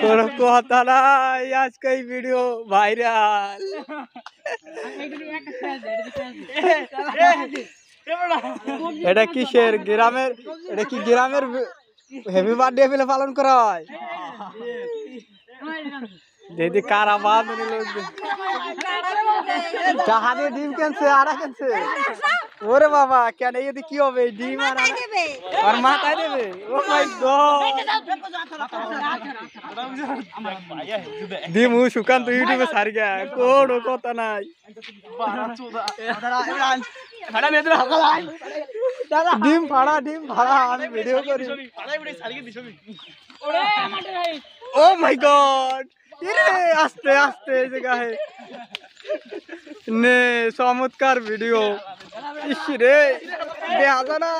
কোনো কথা নাই, আজকেই ভিডিও ভাইরাল। এটা কিসের গ্রামের, এটা কি গ্রামের হ্যাপি বার্থডে ফেলে পালন করা হয়? দিদি কারা বাঁধনি লোক জাহাজে ডিম কেনছে আড়া কেনছে। ওরে বাবা কেন এদি কি হবে ডিম আর মাথায় দেবে? ও মাই গড ডিম সুকান্ত ইউটিউবে সারি গা কোনো কথা নাই। ডিম ফাড়া আমি ভিডিও করি। ও মাই গড আস্তে আস্তে এই জায়গায় নে চমৎকার ভিডিও। ইস রে দেখা যায় না।